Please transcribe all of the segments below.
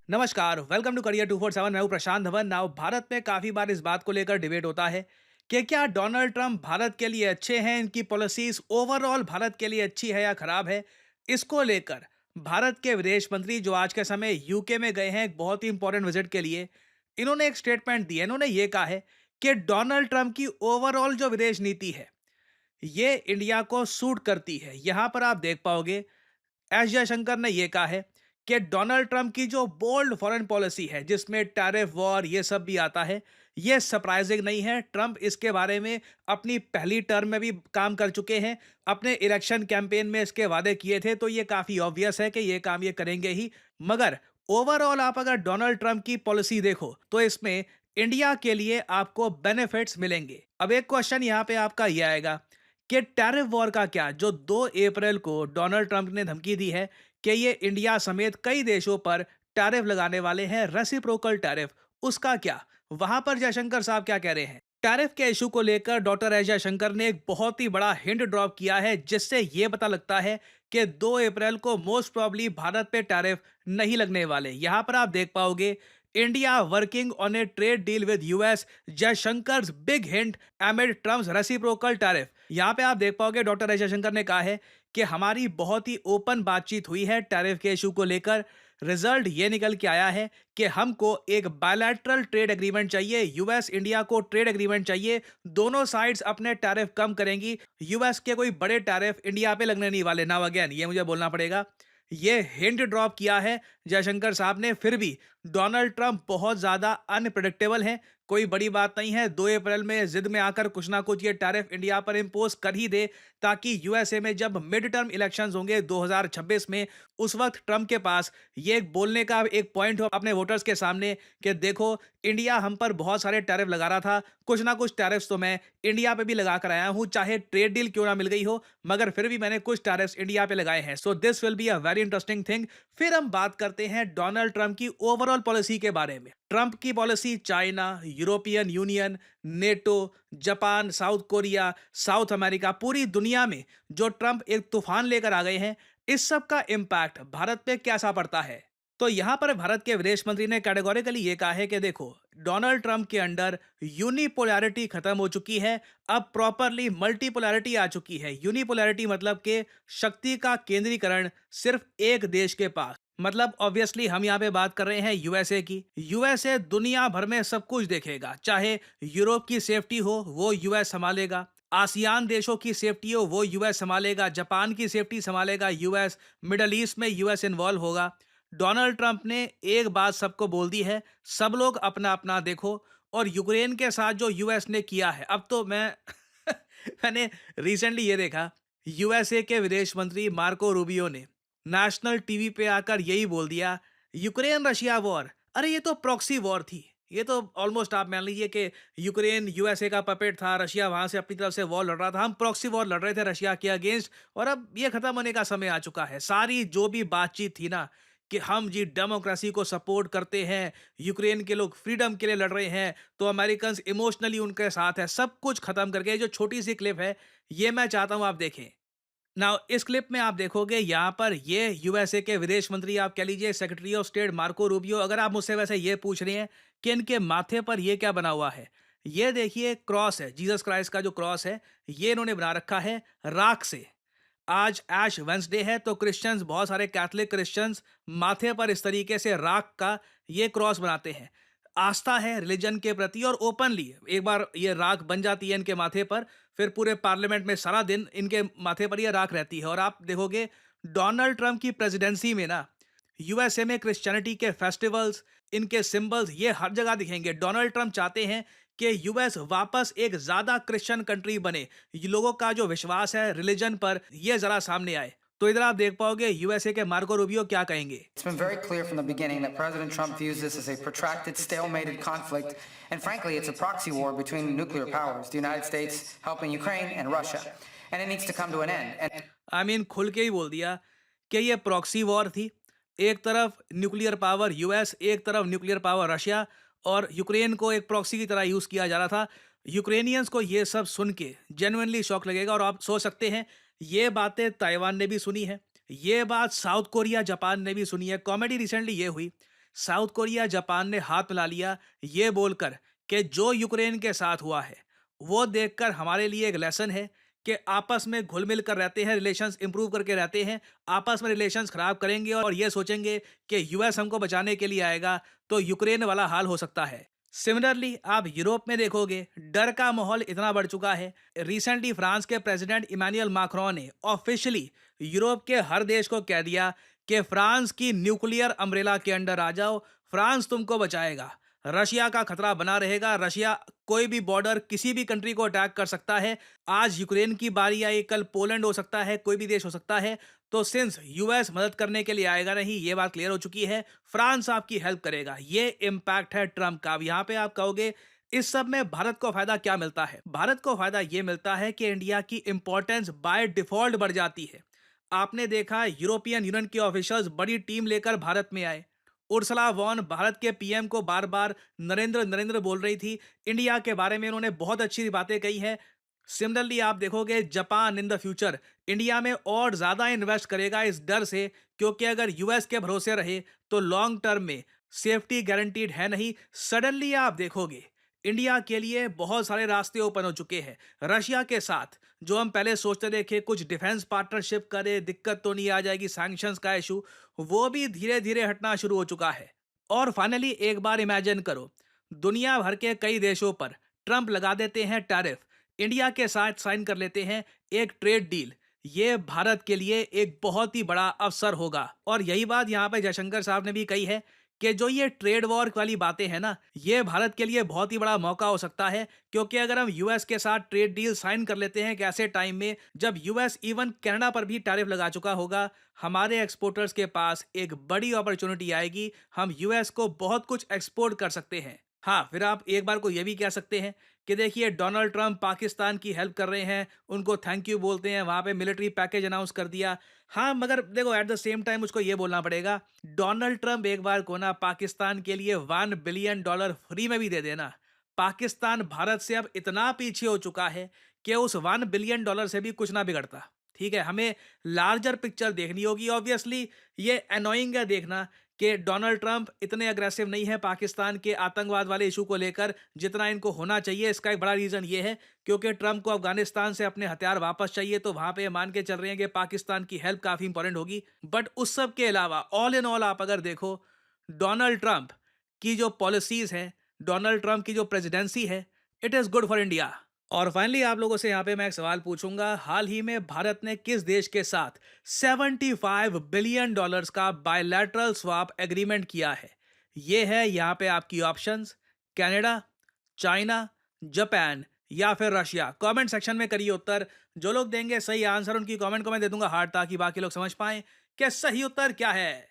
नमस्कार, welcome to career 247। मैं हूं प्रशांत धवन। नाउ भारत में काफी बार इस बात को लेकर डिबेट होता है कि क्या डोनाल्ड ट्रंप भारत के लिए अच्छे हैं, इनकी पॉलिसीज ओवरऑल भारत के लिए अच्छी है या खराब है। इसको लेकर भारत के विदेश मंत्री जो आज के समय यूके में गए हैं एक बहुत ही इंपॉर्टेंट विजिट के लिए, इन्होंने एक स्टेटमेंट दी है। इन्होंने ये कहा है कि डोनाल्ड ट्रंप की ओवरऑल जो विदेश नीति है ये इंडिया को सूट करती है। यहां पर आप देख पाओगे एस जयशंकर ने यह कहा है कि डोनाल्ड ट्रंप की जो बोल्ड फॉरेन पॉलिसी है जिसमें टैरिफ वॉर ये सब भी आता है, ये सरप्राइजिंग नहीं है। ट्रंप इसके बारे में अपनी पहली टर्म में भी काम कर चुके हैं, अपने इलेक्शन कैंपेन में इसके वादे किए थे, तो ये काफी ऑब्वियस है कि ये काम ये करेंगे ही। मगर ओवरऑल आप अगर डोनाल्ड ट्रंप की पॉलिसी देखो तो इसमें इंडिया के लिए आपको बेनिफिट्स मिलेंगे। अब एक क्वेश्चन यहाँ पे आपका यह आएगा कि टैरिफ वॉर का क्या, जो 2 अप्रैल को डोनाल्ड ट्रंप ने धमकी दी है कि ये इंडिया समेत कई देशों पर टैरिफ लगाने वाले हैं, रेसिप्रोकल टैरिफ, उसका क्या? वहां पर जयशंकर साहब क्या कह रहे हैं? टैरिफ के इशू को लेकर डॉक्टर एस जयशंकर ने एक बहुत ही बड़ा हिंट ड्रॉप किया है जिससे यह पता लगता है कि 2 अप्रैल को मोस्ट प्रॉब्ली भारत पे टैरिफ नहीं लगने वाले। यहां पर आप देख पाओगे India working on A trade deal with US, Jaishankar big hint एमिड Trump's reciprocal tariff. यहां पे आप देख पाओगे डॉक्टर एस जयशंकर ने कहा है कि हमारी बहुत ही ओपन बातचीत हुई है टैरिफ के इशू को लेकर। रिजल्ट ये निकल के आया है कि हमको एक बायलैटरल ट्रेड एग्रीमेंट चाहिए, यूएस इंडिया को ट्रेड एग्रीमेंट चाहिए, दोनों साइड्स अपने टैरिफ कम करेंगी, यूएस के कोई बड़े टैरिफ इंडिया पे लगने नहीं वाले। नाउ अगेन ये मुझे बोलना पड़ेगा, ये हिंट ड्रॉप किया है जयशंकर साहब ने। फिर भी डोनाल्ड ट्रंप बहुत ज्यादा अनप्रेडिक्टेबल है, कोई बड़ी बात नहीं है 2 अप्रैल में जिद में आकर कुछ ना कुछ ये टैरिफ इंडिया पर इंपोज कर ही दे, ताकि यूएसए में जब मिड टर्म इलेक्शंस होंगे 2026 में, उस वक्त ट्रंप के पास ये बोलने का एक पॉइंट हो अपने वोटर्स के सामने कि देखो इंडिया हम पर बहुत सारे टैरिफ लगा रहा था, कुछ ना कुछ टैरिफ्स तो मैं इंडिया पे भी लगा कर आया हूं, चाहे ट्रेड डील क्यों ना मिल गई हो, मगर फिर भी मैंने कुछ टैरिफ्स इंडिया पे लगाए हैं। So this will be a very interesting thing. फिर हम बात करते हैं डोनाल्ड ट्रंप की ओवरऑल पॉलिसी के बारे में। ट्रंप की policy China, European union, NATO, Japan, south Korea, south America, पूरी दुनिया में जो ट्रंप एक तूफान लेकर आ गए हैं, इस सब का इंपैक्ट भारत पे कैसा पड़ता है? तो यहां पर भारत के विदेश मंत्री ने कैटेगोरिकली ये कहा है कि देखो डोनाल्ड ट्रंप के अंडर यूनिपोलैरिटी खत्म हो चुकी है, अब प्रॉपरली मल्टीपोलैरिटी आ चुकी है। यूनिपोलैरिटी मतलब कि शक्ति का केंद्रीकरण सिर्फ एक देश के पास। मतलब ऑब्वियसली हम यहाँ पे बात कर रहे हैं यूएसए की। यूएसए दुनिया भर में सब कुछ देखेगा, चाहे यूरोप की सेफ्टी हो वो यूएस संभालेगा, आसियान देशों की सेफ्टी हो वो यूएस संभालेगा, जापान की सेफ्टी संभालेगा यूएस, मिडल ईस्ट में यूएस इन्वॉल्व होगा। डोनाल्ड ट्रंप ने एक बात सबको बोल दी है, सब लोग अपना अपना देखो। और यूक्रेन के साथ जो यूएस ने किया है, अब तो मैं मैंने रिसेंटली ये देखा, यूएसए के विदेश मंत्री मार्को रूबियो ने नेशनल टीवी पे आकर यही बोल दिया, यूक्रेन रशिया वॉर, अरे ये तो प्रॉक्सी वॉर थी। ये तो ऑलमोस्ट आप मान लीजिए कि यूक्रेन यूएसए का पपेट था, रशिया वहां से अपनी तरफ से वॉर लड़ रहा था, हम प्रॉक्सी वॉर लड़ रहे थे रशिया के अगेंस्ट, और अब ये खत्म होने का समय आ चुका है। सारी जो भी बातचीत थी ना कि हम जी डेमोक्रेसी को सपोर्ट करते हैं, यूक्रेन के लोग फ्रीडम के लिए लड़ रहे हैं, तो अमेरिकन इमोशनली उनके साथ है, सब कुछ खत्म करके ये जो छोटी सी क्लिप है ये मैं चाहता हूं आप देखें। नाउ इस क्लिप में आप देखोगे यहाँ पर ये यूएसए के विदेश मंत्री, आप कह लीजिए secretary of state Marco Rubio, अगर आप मुझसे वैसे ये पूछ रहे हैं कि इनके माथे पर ये क्या बना हुआ है, ये देखिए क्रॉस है, जीसस क्राइस्ट का जो क्रॉस है ये इन्होंने बना रखा है राख से। आज ऐश वेंसडे है तो क्रिश्चियंस, बहुत सारे कैथलिक क्रिश्चियंस माथे पर इस तरीके से राख का ये क्रॉस बनाते हैं। आस्था है रिलीजन के प्रति, और ओपनली एक बार ये राख बन जाती है इनके माथे पर, फिर पूरे पार्लियामेंट में सारा दिन इनके माथे पर ये राख रहती है। और आप देखोगे डोनाल्ड ट्रंप की प्रेसिडेंसी में ना यूएसए में क्रिश्चियनिटी के फेस्टिवल्स, इनके सिंबल्स ये हर जगह दिखेंगे। डोनाल्ड ट्रंप चाहते हैं कि यूएस वापस एक ज्यादा क्रिश्चियन कंट्री बने, ये लोगों का जो विश्वास है रिलीजन पर ये जरा सामने आए। तो इधर आप देख पाओगे यूएसए के मार्को रूबियो क्या कहेंगे। It's been very clear from the beginning that President Trump views this as a protracted, stalemated conflict, and frankly, it's a proxy war between nuclear powers, the United States helping Ukraine and Russia, and it needs to come to an end. And I mean खुल के ही बोल दिया कि ये proxy war थी। एक तरफ nuclear power US, एक तरफ न्यूक्लियर पावर रशिया, और यूक्रेन को एक प्रॉक्सी की तरह यूज किया जा रहा था। यूक्रेनियंस को ये सब सुन के जेन्युइनली शॉक लगेगा, और आप सोच सकते हैं ये बातें ताइवान ने भी सुनी है, ये बात साउथ कोरिया जापान ने भी सुनी है। कॉमेडी रिसेंटली ये हुई, साउथ कोरिया जापान ने हाथ मिला लिया, ये बोलकर कि जो यूक्रेन के साथ हुआ है वो देखकर हमारे लिए एक लेसन है कि आपस में घुल मिल कर रहते हैं, रिलेशंस इंप्रूव करके रहते हैं। आपस में रिलेशंस खराब करेंगे और ये सोचेंगे कि यूएस हमको बचाने के लिए आएगा, तो यूक्रेन वाला हाल हो सकता है। सिमिलरली आप यूरोप में देखोगे, डर का माहौल इतना बढ़ चुका है। रिसेंटली फ्रांस के प्रेसिडेंट इमानुएल मैक्रोन ने ऑफिशियली यूरोप के हर देश को कह दिया कि फ्रांस की न्यूक्लियर अम्ब्रेला के अंडर आ जाओ, फ्रांस तुमको बचाएगा। रशिया का खतरा बना रहेगा, रशिया कोई भी बॉर्डर किसी भी कंट्री को अटैक कर सकता है। आज यूक्रेन की बारी आई, कल पोलैंड हो सकता है, कोई भी देश हो सकता है। तो सिंस यूएस मदद करने के लिए आएगा नहीं, ये बात क्लियर हो चुकी है, फ्रांस आपकी हेल्प करेगा। ये इम्पैक्ट है ट्रम्प का। अब यहाँ पे आप कहोगे इस सब में भारत को फायदा क्या मिलता है? भारत को फायदा ये मिलता है कि इंडिया की इंपॉर्टेंस बाय डिफॉल्ट बढ़ जाती है। आपने देखा यूरोपियन यूनियन के ऑफिशियल्स बड़ी टीम लेकर भारत में आए। उर्सुला वॉन भारत के पीएम को बार बार नरेंद्र नरेंद्र बोल रही थी। इंडिया के बारे में उन्होंने बहुत अच्छी बातें कही हैं। सिमिलरली आप देखोगे Japan in the future India में और ज्यादा इन्वेस्ट करेगा इस डर से, क्योंकि अगर यूएस के भरोसे रहे तो लॉन्ग टर्म में सेफ्टी गारंटीड है नहीं। सडनली आप देखोगे इंडिया के लिए बहुत सारे रास्ते ओपन हो चुके हैं। रशिया के साथ जो हम पहले सोचते देखे कुछ डिफेंस पार्टनरशिप करे, दिक्कत तो नहीं आ जाएगी, सैंक्शंस का इशू, वो भी धीरे धीरे हटना शुरू हो चुका है। और फाइनली एक बार इमेजिन करो, दुनिया भर के कई देशों पर ट्रंप लगा देते हैं टैरिफ, इंडिया के साथ साइन कर लेते हैं एक ट्रेड डील। ये भारत के लिए एक बहुत ही बड़ा अवसर होगा। और यही बात यहाँ पे जयशंकर साहब ने भी कही है कि जो ये ट्रेड वॉर वाली बातें हैं ना, ये भारत के लिए बहुत ही बड़ा मौका हो सकता है। क्योंकि अगर हम यूएस के साथ ट्रेड डील साइन कर लेते हैं एक ऐसे टाइम में जब यूएस इवन कनाडा पर भी टैरिफ लगा चुका होगा, हमारे एक्सपोर्टर्स के पास एक बड़ी अपॉर्चुनिटी आएगी। हम यूएस को बहुत कुछ एक्सपोर्ट कर सकते हैं। हाँ, फिर आप एक बार को ये भी कह सकते हैं कि देखिए डोनाल्ड ट्रंप पाकिस्तान की हेल्प कर रहे हैं, उनको थैंक यू बोलते हैं, वहां पे मिलिट्री पैकेज अनाउंस कर दिया। हाँ, मगर देखो एट द सेम टाइम मुझको ये बोलना पड़ेगा, डोनाल्ड ट्रंप एक बार को ना पाकिस्तान के लिए $1 बिलियन फ्री में भी दे देना। पाकिस्तान भारत से अब इतना पीछे हो चुका है कि उस $1 बिलियन से भी कुछ ना बिगड़ता। ठीक है, हमें लार्जर पिक्चर देखनी होगी। ऑब्वियसली ये अनोइंग है देखना कि डोनाल्ड ट्रंप इतने अग्रेसिव नहीं है पाकिस्तान के आतंकवाद वाले इशू को लेकर जितना इनको होना चाहिए। इसका एक बड़ा रीजन ये है क्योंकि ट्रंप को अफगानिस्तान से अपने हथियार वापस चाहिए, तो वहां पे ये मान के चल रहे हैं कि पाकिस्तान की हेल्प काफी इंपॉर्टेंट होगी। बट उस सब के अलावा ऑल इन ऑल आप अगर देखो, डोनाल्ड ट्रंप की जो पॉलिसीज हैं, डोनाल्ड ट्रंप की जो प्रेसिडेंसी है, it is good for India. और फाइनली आप लोगों से यहाँ पे मैं एक सवाल पूछूंगा, हाल ही में भारत ने किस देश के साथ $75 बिलियन का बायलैटरल स्वैप एग्रीमेंट किया है? ये है यहाँ पे आपकी ऑप्शंस, कनाडा, चाइना, जापान या फिर रशिया। कमेंट सेक्शन में करिए उत्तर। जो लोग देंगे सही आंसर उनकी कमेंट को मैं दे दूंगा हार्ट, ताकि बाकी लोग समझ पाएं कि सही उत्तर क्या है।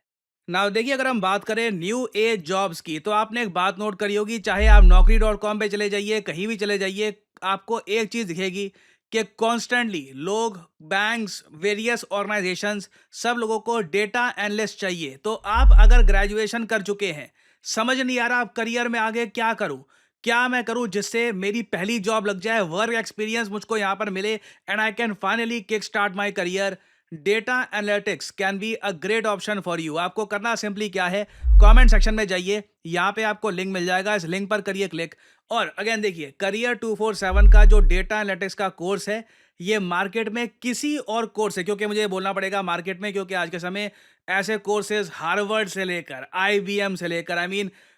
नाउ देखिए, अगर हम बात करें न्यू एज जॉब्स की, तो आपने एक बात नोट करी होगी, चाहे आप naukri.com पे चले जाइए, कहीं भी चले जाइए, आपको एक चीज दिखेगी कि कॉन्स्टेंटली लोग, बैंक्स, वेरियस ऑर्गेनाइजेशंस, सब लोगों को डेटा एनालिस्ट चाहिए। तो आप अगर ग्रेजुएशन कर चुके हैं, समझ नहीं आ रहा आप करियर में आगे क्या करूं, क्या मैं करूं जिससे मेरी पहली जॉब लग जाए, वर्क एक्सपीरियंस मुझको यहां पर मिले and I can finally kick start my career, data analytics can be a great option for you. आपको करना सिंपली क्या है, कमेंट सेक्शन में जाइए, यहाँ पे आपको लिंक मिल जाएगा, इस लिंक पर करिए क्लिक। और अगेन देखिए, करियर 247 का जो डेटा एनालिटिक्स का कोर्स है, ये मार्केट में किसी और कोर्स है, क्योंकि मुझे ये बोलना पड़ेगा मार्केट में, क्योंकि आज के समय ऐसे कोर्सेज हार्वर्ड से लेकर आईबीएम से लेकर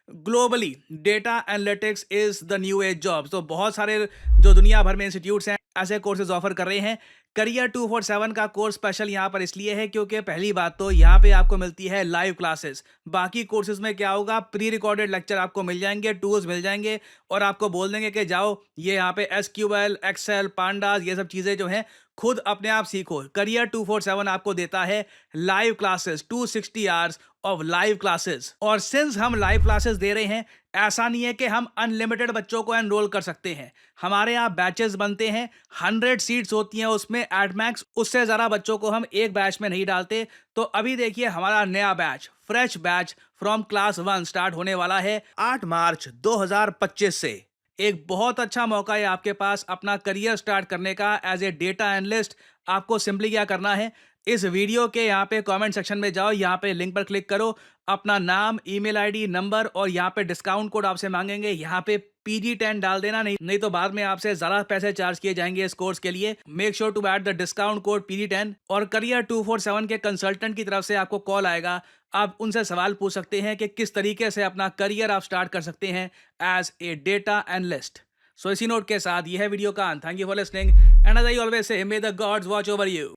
globally data analytics is the new age job. तो बहुत सारे जो दुनिया भर में इंस्टीट्यूट्स हैं ऐसे कोर्सेज ऑफर कर रहे हैं। करियर 247 का कोर्स स्पेशल यहाँ पर इसलिए है क्योंकि पहली बात तो यहाँ पे आपको मिलती है लाइव क्लासेस। बाकी कोर्सेज में क्या होगा, प्री रिकॉर्डेड लेक्चर आपको मिल जाएंगे, टूल्स मिल जाएंगे और आपको बोल देंगे कि जाओ ये यहाँ पे एसक्यूएल, एक्सेल, पांडास, ये सब चीजें जो हैं खुद अपने आप सीखो। करियर 247 आपको देता है live classes, 260 hours of live classes. और सिंस हम लाइव क्लासेस दे रहे हैं, ऐसा नहीं है कि हम अनलिमिटेड बच्चों को एनरोल कर सकते हैं। हमारे यहाँ बैचेस बनते हैं, 100 सीट्स होती हैं उसमें एट मैक्स, उससे ज़्यादा बच्चों को हम एक बैच में नहीं डालते। तो अभी देखिए हमारा नया batch, fresh batch from class 1 start होने वाला है 8 मार्च 2025 से। एक बहुत अच्छा मौका है आपके पास अपना करियर स्टार्ट करने का एज ए डेटा एनालिस्ट। आपको सिंपली क्या करना है, इस वीडियो के यहाँ पे कमेंट सेक्शन में जाओ, यहाँ पे लिंक पर क्लिक करो, अपना नाम, ईमेल आईडी, नंबर और यहाँ पे डिस्काउंट कोड आपसे मांगेंगे, यहाँ पे PG10 डाल देना, नहीं तो बाद में आपसे ज़्यादा पैसे चार्ज किए जाएंगे इस कोर्स के लिए। Make sure to add the discount code PG10 और करियर 247 के कंसल्टेंट की तरफ से आपको कॉल आएगा। आप उनसे सवाल पूछ सकते हैं कि किस तरीके से अपना करियर आप स्टार्ट कर सकते हैं as a data analyst. So इसी नोट के साथ यह है वीडियो का अंत। Thank you for listening and as I always say, may the gods watch over you.